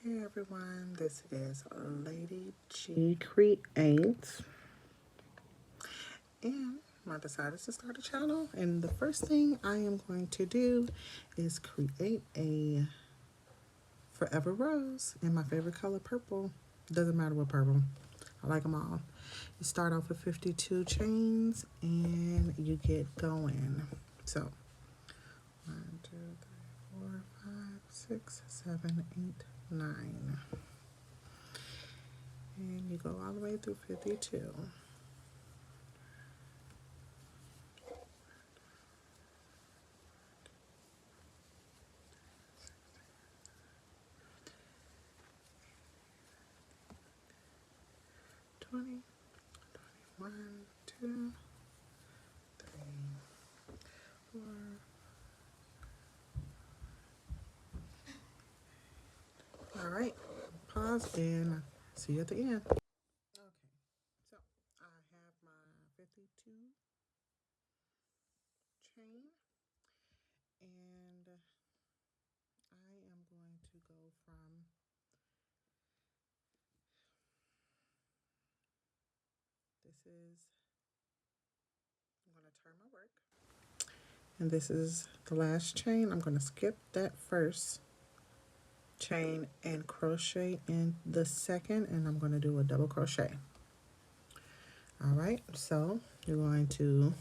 Hey everyone, this is Lady G Creates, and I decided to start a channel, and the first thing I am going to do is create a forever rose in my favorite color, purple. Doesn't matter what purple, I like them all. You start off with 52 chains and you get going. So 1, 2, 3, 4, 5, 6, 7, 8, 9. And you go all the way through 52. Twenty, 21, 2, 3, 4. All right, pause and see you at the end. Okay, so I have my 52 chain, and I am going to go from I'm going to turn my work, and this is the last chain. I'm going to skip that first chain and crochet in the second, and I'm going to do a double crochet. All right, so you're going to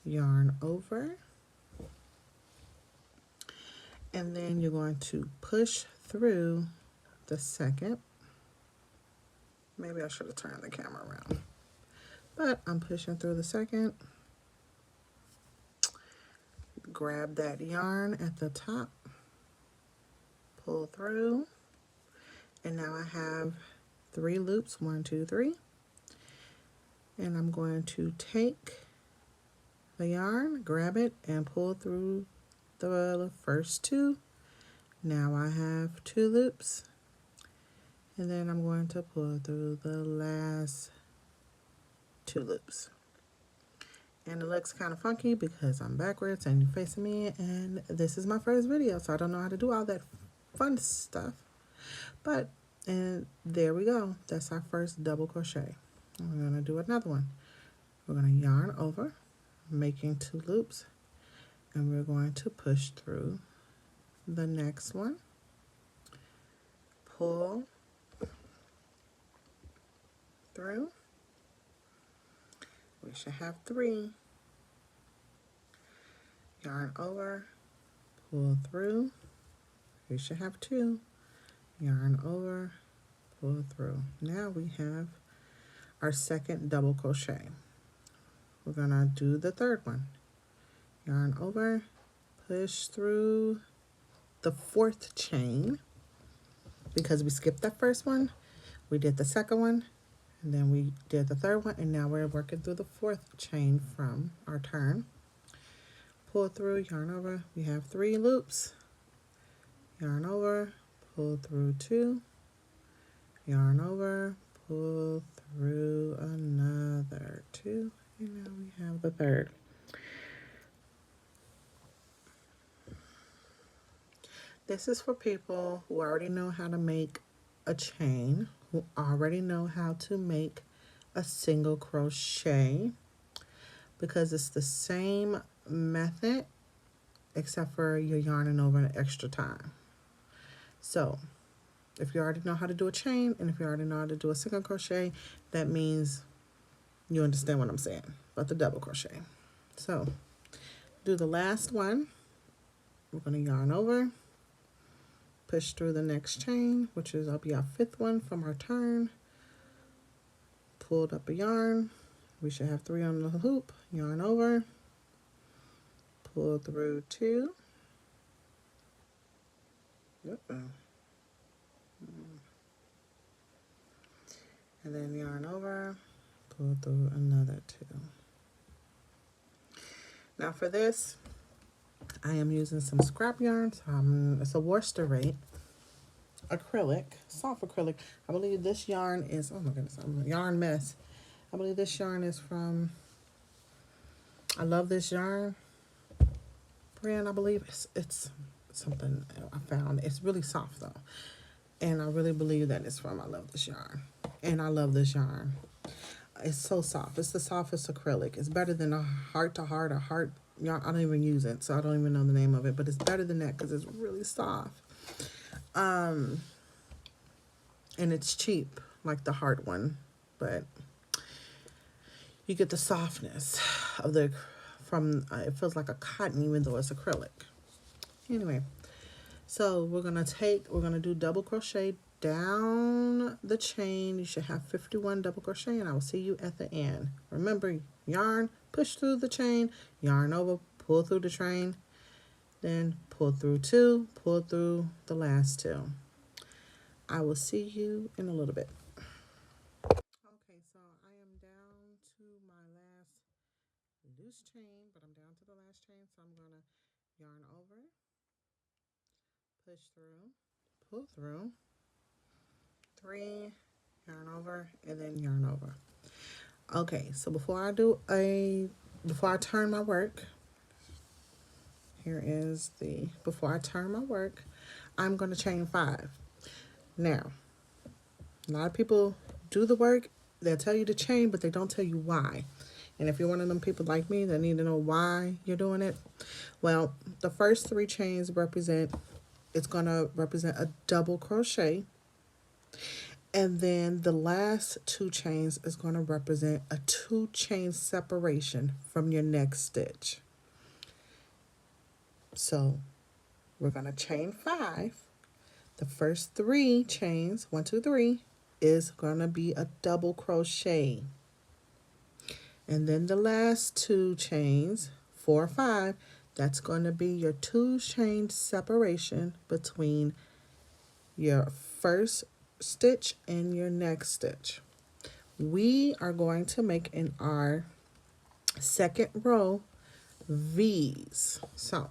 yarn over, and then you're going to push through the second. Maybe I should have turned the camera around, but I'm pushing through the second. Grab that yarn at the top, pull through, and now I have 3 loops, 1, 2, 3, and I'm going to take the yarn, grab it, and pull through the first 2. Now I have 2 loops, and then I'm going to pull through the last 2 loops. And it looks kind of funky because I'm backwards and you're facing me, and this is my first video, so I don't know how to do all that fun stuff. But, and there we go. That's our first double crochet. And we're going to do another one. We're going to yarn over, making 2 loops, and we're going to push through the next one, pull through. We should have 3. Yarn over, pull through. We should have 2. Yarn over, pull through. Now we have our second double crochet. We're gonna do the third one. Yarn over, push through the 4th chain. Because we skipped that first one, we did the second one, and then we did the third one, and now we're working through the 4th chain from our turn. Pull through, yarn over. We have 3 loops. Yarn over, pull through 2. Yarn over, pull through another 2, and now we have the third. This is for people who already know how to make a chain, who already know how to make a single crochet, because it's the same method except for you're yarning over an extra time. So if you already know how to do a chain, and if you already know how to do a single crochet, that means you understand what I'm saying about the double crochet. So do the last one. We're going to yarn over, push through the next chain, which is, I'll be our 5th one from our turn. Pulled up a yarn. We should have 3 on the hoop. Yarn over, pull through 2. And then yarn over, pull through another 2. Now for this, I am using some scrap yarns. It's a worsted rate acrylic, soft acrylic. I believe this yarn is, oh my goodness, I'm a yarn mess. I believe this yarn is from, I love this yarn brand. I believe it's something I found. It's really soft though. And I really believe that it's from I Love This Yarn. And I love this yarn. It's so soft. It's the softest acrylic. It's better than a heart to heart or heart yarn. I don't even use it, so I don't even know the name of it. But it's better than that because it's really soft. And it's cheap, like the heart one. But you get the softness of the from. It feels like a cotton, even though it's acrylic. Anyway, so we're gonna do double crochet down the chain. You should have 51 double crochet, and I will see you at the end. Remember, yarn, push through the chain, yarn over, pull through the chain, then pull through 2, pull through the last 2. I will see you in a little bit. Okay, so I am down to my last loose chain, but I'm down to the last chain, so I'm gonna yarn over, push through, pull through, 3, yarn over, and then yarn over. Okay, so before I turn my work, before I turn my work, I'm going to chain 5. Now, a lot of people do the work, they'll tell you to chain, but they don't tell you why. And if you're one of them people like me that need to know why you're doing it, well, the first 3 chains it's going to represent a double crochet. And then the last 2 chains is going to represent a 2 chain separation from your next stitch. So we're going to chain 5. The first 3 chains, 1, 2, 3, is going to be a double crochet. And then the last 2 chains, 4, 5, that's going to be your 2 chain separation between your first stitch and your next stitch. We are going to make in our second row V's. So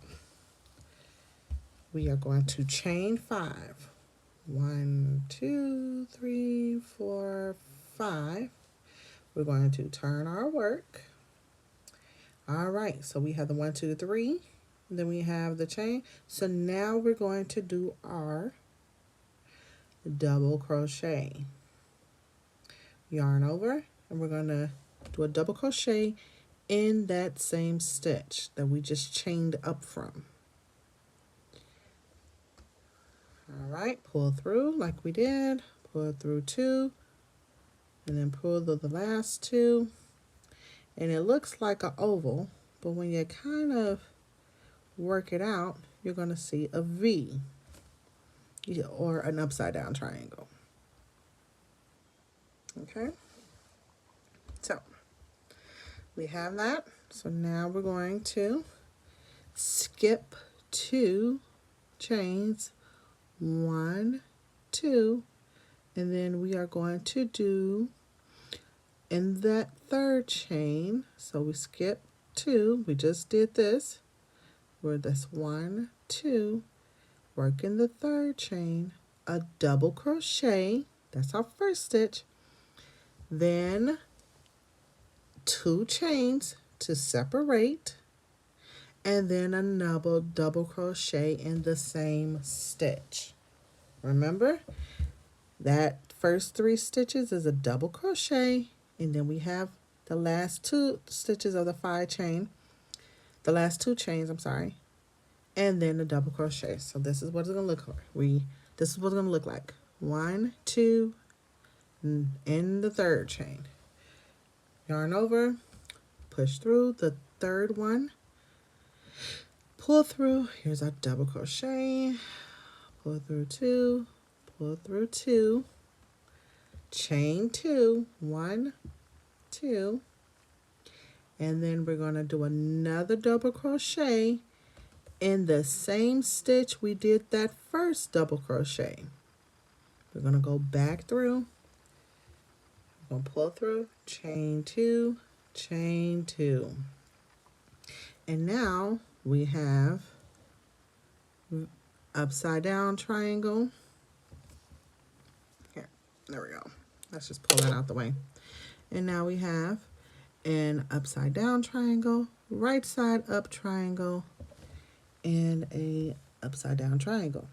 we are going to chain 5. 1, 2, 3, 4, 5. We're going to turn our work. All right, so we have the 1, 2, 3. Then we have the chain. So now we're going to do our double crochet. Yarn over, and we're going to do a double crochet in that same stitch that we just chained up from. All right, pull through like we did, pull through 2, and then pull through the last 2. And it looks like an oval, but when you kind of work it out, you're going to see a V or an upside down triangle. Okay, so we have that. So now we're going to skip 2 chains, 1, 2, and then we are going to do in that third chain. So we skip 2, we just did this, where that's 1, 2, work in the third chain, a double crochet, that's our first stitch, then 2 chains to separate, and then another double crochet in the same stitch. Remember, that first 3 stitches is a double crochet, and then we have the last 2 stitches of the 5 chain, the last 2 chains, and then a double crochet. So this is what it's going to look like. This is what it's going to look like. 1, 2, in the third chain. Yarn over, push through the third one, pull through, here's our double crochet, pull through 2, pull through 2, chain 2, 1, 2, and then we're going to do another double crochet in the same stitch we did that first double crochet. We're going to go back through, we're going to pull through, chain 2, chain 2, and now we have upside down triangle. Here, there we go. Let's just pull that out the way. And now we have an upside down triangle, right side up triangle, and a upside down triangle.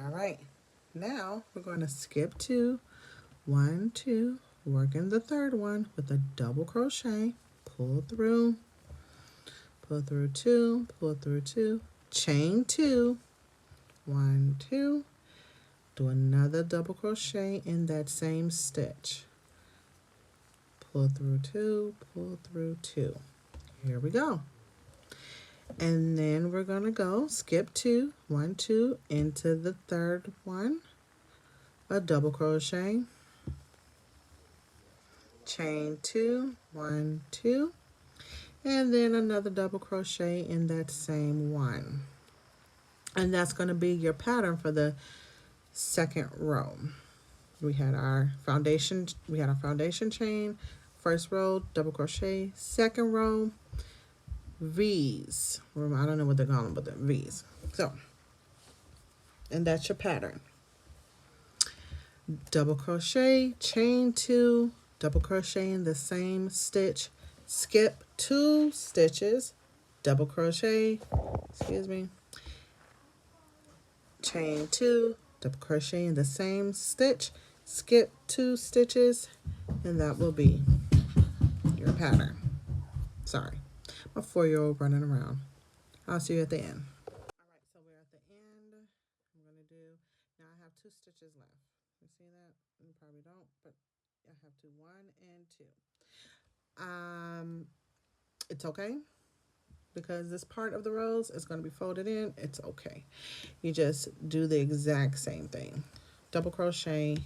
All right, now we're going to skip 2, 1, 2, work in the third one with a double crochet, pull through 2, pull through 2, chain 2, 1, 2, do another double crochet in that same stitch, pull through 2, pull through 2. Here we go. And then we're going to go skip 2, 1, 2 into the third one, a double crochet, chain 2, 1, 2, and then another double crochet in that same one. And that's going to be your pattern for the second row. We had our foundation chain, first row double crochet, second row V's. I don't know what they're calling, but they're V's. So, and that's your pattern. Double crochet, chain 2, double crochet in the same stitch, skip 2 stitches, double crochet, chain 2, double crochet in the same stitch, skip 2 stitches, and that will be your pattern. Sorry, my 4-year-old running around. I'll see you at the end. All right, so we're at the end. I'm going to do, now I have 2 stitches left. You see that? You probably don't, but I have to 1 and 2. It's okay because this part of the rows is going to be folded in. It's okay. You just do the exact same thing. Double crochet,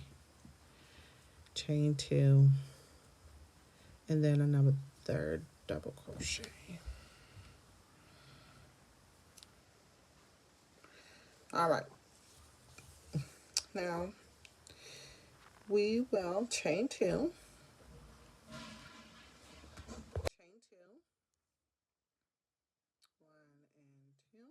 chain 2, and then another third double crochet. All right. Now we will chain 2, chain 2, one and 2, and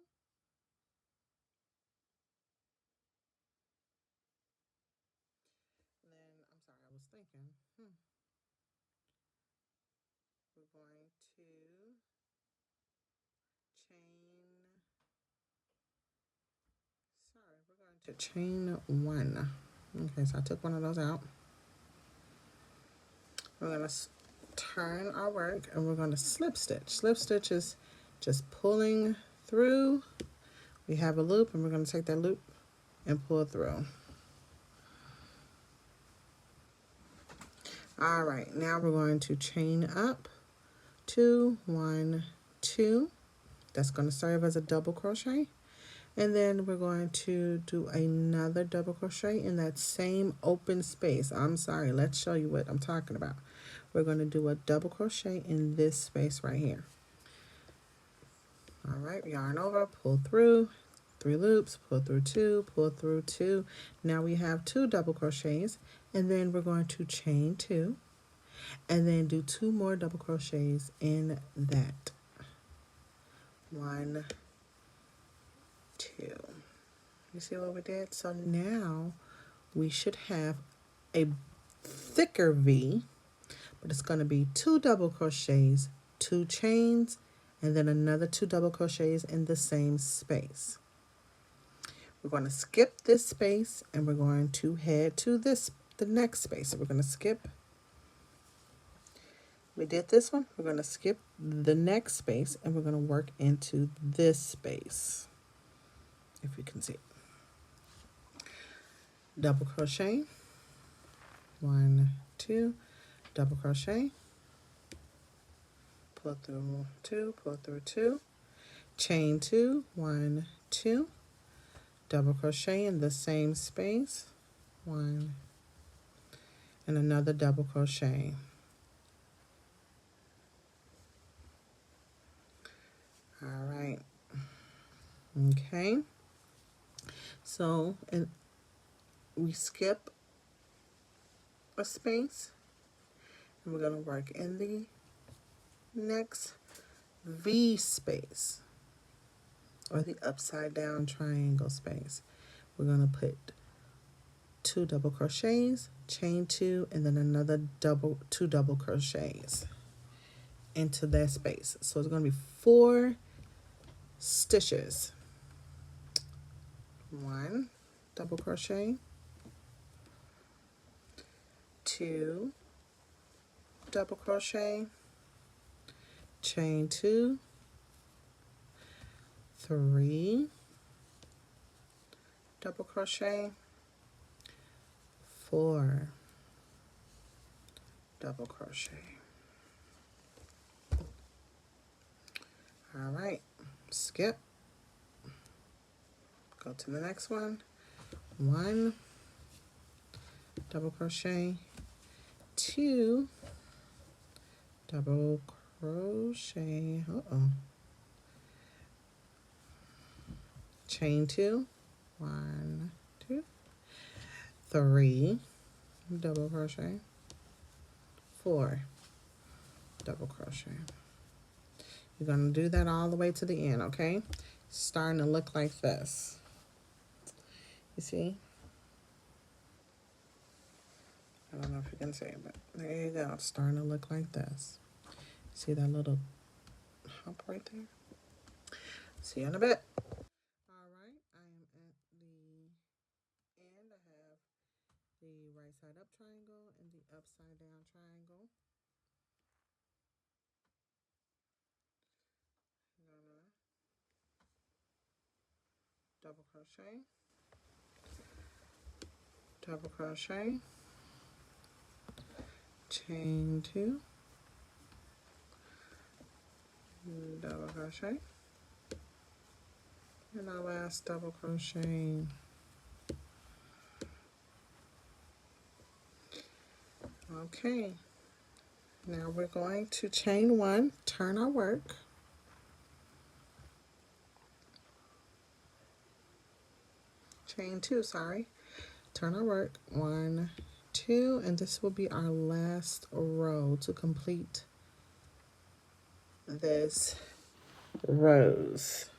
then I'm sorry, I was thinking, we're going to chain 1. Okay, so I took one of those out. We're going to turn our work and we're going to slip stitch. Slip stitch is just pulling through. We have a loop and we're going to take that loop and pull through. All right, now we're going to chain up 2, 1, 2. That's going to serve as a double crochet. And then we're going to do another double crochet in that same open space. I'm sorry, let's show you what I'm talking about. We're going to do a double crochet in this space right here. All right, yarn over, pull through, 3 loops, pull through 2, pull through 2. Now we have 2 double crochets, and then we're going to chain 2, and then do 2 more double crochets in that. 1, 2. You see what we did? So now we should have a thicker V, but it's going to be 2 double crochets, 2 chains, and then another 2 double crochets in the same space. We're going to skip this space and we're going to head to the next space. So we're going to skip. We did this one. We're going to skip the next space and we're going to work into this space. If you can see it. Double crochet, 1, 2, double crochet, pull through 2, pull through 2, chain 2, 1, 2, double crochet in the same space, 1, and another double crochet. All right. Okay. So, and we skip a space, and we're going to work in the next V space, or the upside down triangle space. We're going to put 2 double crochets, chain 2, and then another 2 double crochets into that space. So it's going to be 4 stitches. 1, double crochet, 2 double crochet, chain 2, 3 double crochet, 4 double crochet. All right, skip, go to the next one, 1 double crochet, 2 double crochet, chain 2, 1, 2, 3 double crochet, 4 double crochet. You're going to do that all the way to the end, okay? It's starting to look like this. You see? I don't know if you can see it, but there you go. It's starting to look like this. See that little hump right there? See you in a bit. All right, I am at the end. I have the right side up triangle and the upside down triangle. Double crochet, double crochet, chain 2, double crochet, and our last double crochet. Okay, now we're going to chain 1, turn our work, chain 2, sorry, turn our work, 1, 2, and this will be our last row to complete this rows.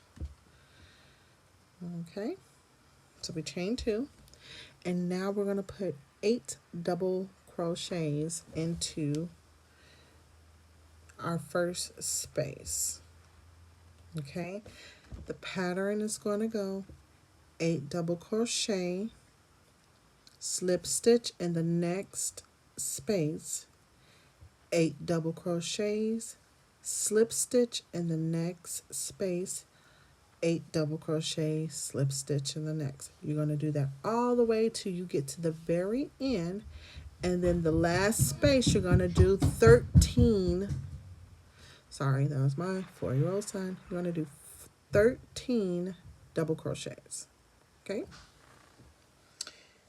Okay, so we chain 2, and now we're going to put 8 double crochets into our first space. Okay, the pattern is going to go 8 double crochet, slip stitch in the next space, 8 double crochets, slip stitch in the next space, 8 double crochet, slip stitch in the next. You're going to do that all the way till you get to the very end, and then the last space you're going to do 13. Sorry, that was my 4-year-old son. You're going to do 13 double crochets. Okay,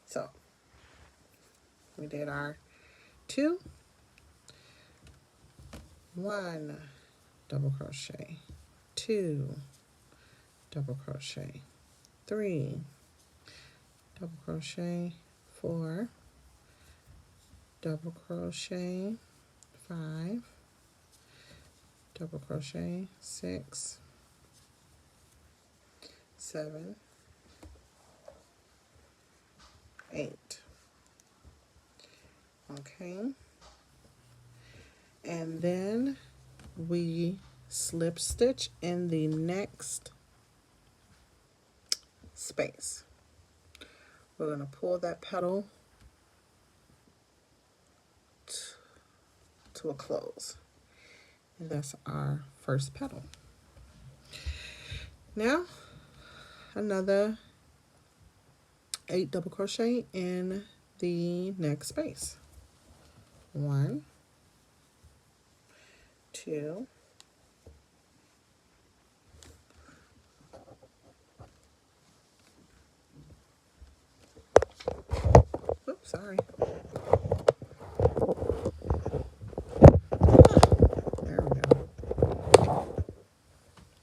so we did our 2, 1 double crochet, 2 double crochet, 3 double crochet, 4 double crochet, 5 double crochet, 6, 7, 8. Okay, and then we slip stitch in the next space. We're going to pull that petal to a close, and that's our first petal. Now another 8 double crochet in the next space. 1, 2, 3. There we go.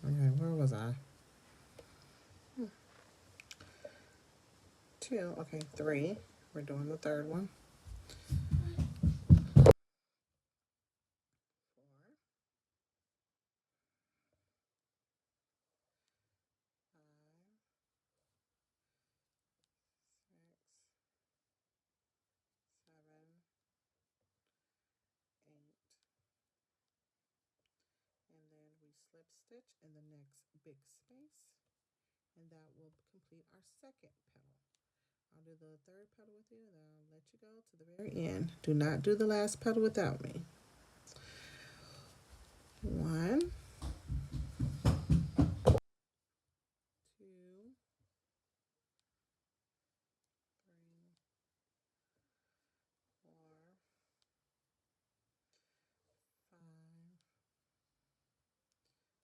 Okay, where was I? 2, okay, 3. We're doing the third one. 4, 5, 6, 7, 8, and then we slip stitch in the next big space, and that will complete our second petal. I'll do the third petal with you, then I'll let you go to the very end. Do not do the last petal without me. 1, 2, 3, 4, 5, 6,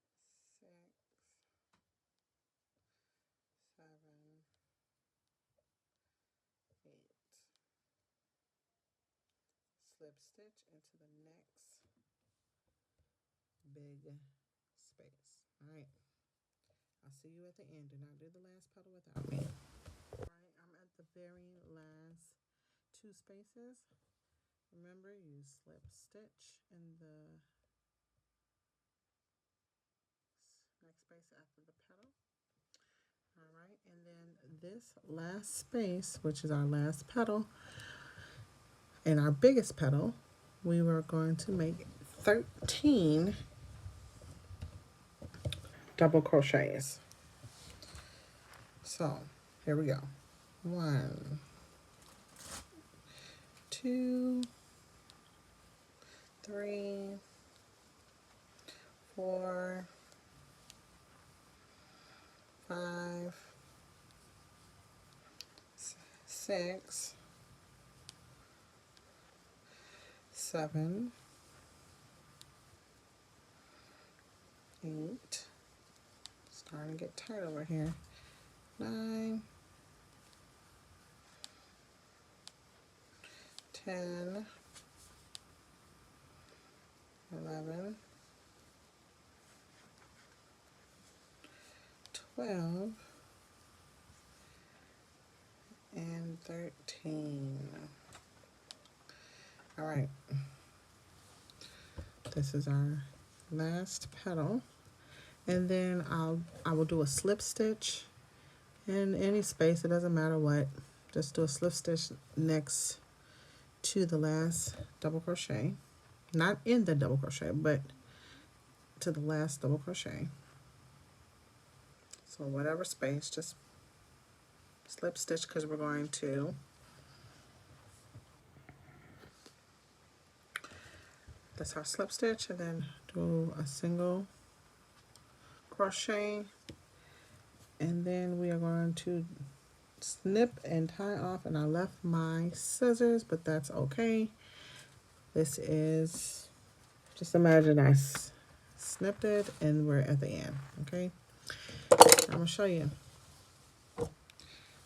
7, 8. Slip stitch into the next big space. All right. I'll see you at the end. Do not do the last petal without me. All right, I'm at the very last 2 spaces. Remember, you slip stitch in the next space after the petal. All right, and then this last space, which is our last petal and our biggest petal, we were going to make 13 double crochets. So here we go. 1, 2, 3, 4, 5, 6, 7, 8. Starting to get tight over here. 9, 10, 11, 12, and 13. All right. This is our last petal. And then I will do a slip stitch in any space. It doesn't matter what. Just do a slip stitch next to the last double crochet. Not in the double crochet, but to the last double crochet. So whatever space, just slip stitch because we're going to that's our slip stitch, and then do a single crochet, and then we are going to snip and tie off, and I left my scissors, but that's okay. This is, just imagine I snipped it and we're at the end. Okay, I'm gonna show you.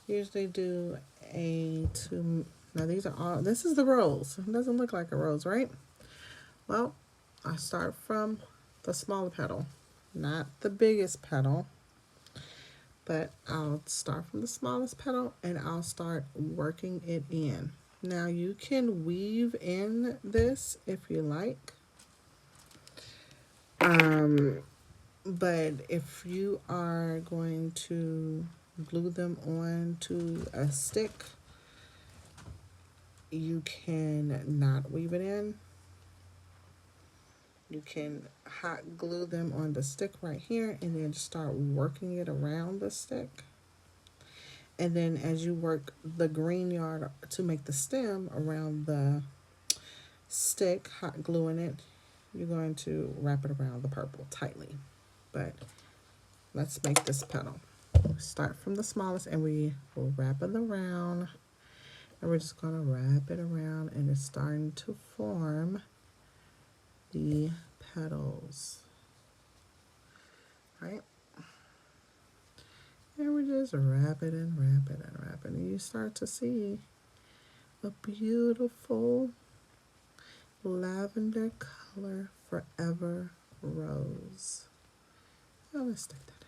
Usually do a 2. Now these are all, this is the rose. It doesn't look like a rose, right? Well, I start from the smaller petal, not the biggest petal, but I'll start from the smallest petal and I'll start working it in. Now you can weave in this if you like, but if you are going to glue them on to a stick, you can not weave it in. You can hot glue them on the stick right here and then just start working it around the stick. And then as you work the green yard to make the stem around the stick, hot gluing it, you're going to wrap it around the purple tightly. But let's make this petal. Start from the smallest and we will wrap it around. And we're just going to wrap it around, and it's starting to form the petals. Right? And we just wrap it and wrap it and wrap it. And you start to see a beautiful lavender color forever rose. Oh, let's stick that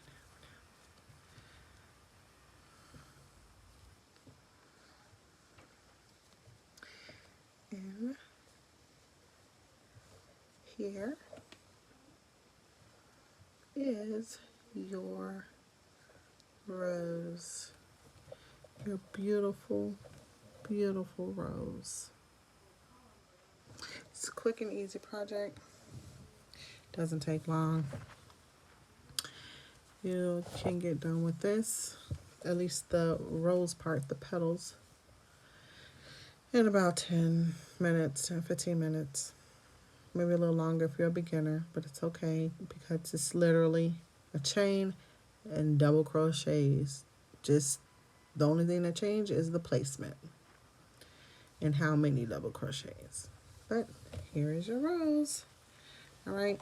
in there. And here is your rose, your beautiful, beautiful rose. It's a quick and easy project. Doesn't take long. You can get done with this at least the rose part, the petals, in about 10 minutes, 10, 15 minutes. Maybe a little longer if you're a beginner, but it's okay because it's literally a chain and double crochets. Just the only thing that changes is the placement and how many double crochets. But here is your rose. All right,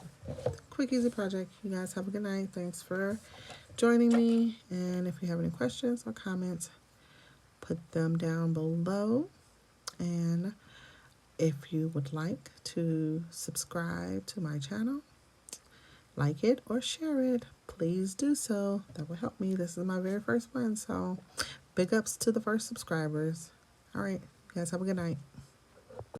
quick, easy project. You guys have a good night. Thanks for joining me. And if you have any questions or comments, put them down below. And if you would like to subscribe to my channel, like it or share it, please do so. That will help me. This is my very first one, so big ups to the first subscribers. All right, you guys have a good night.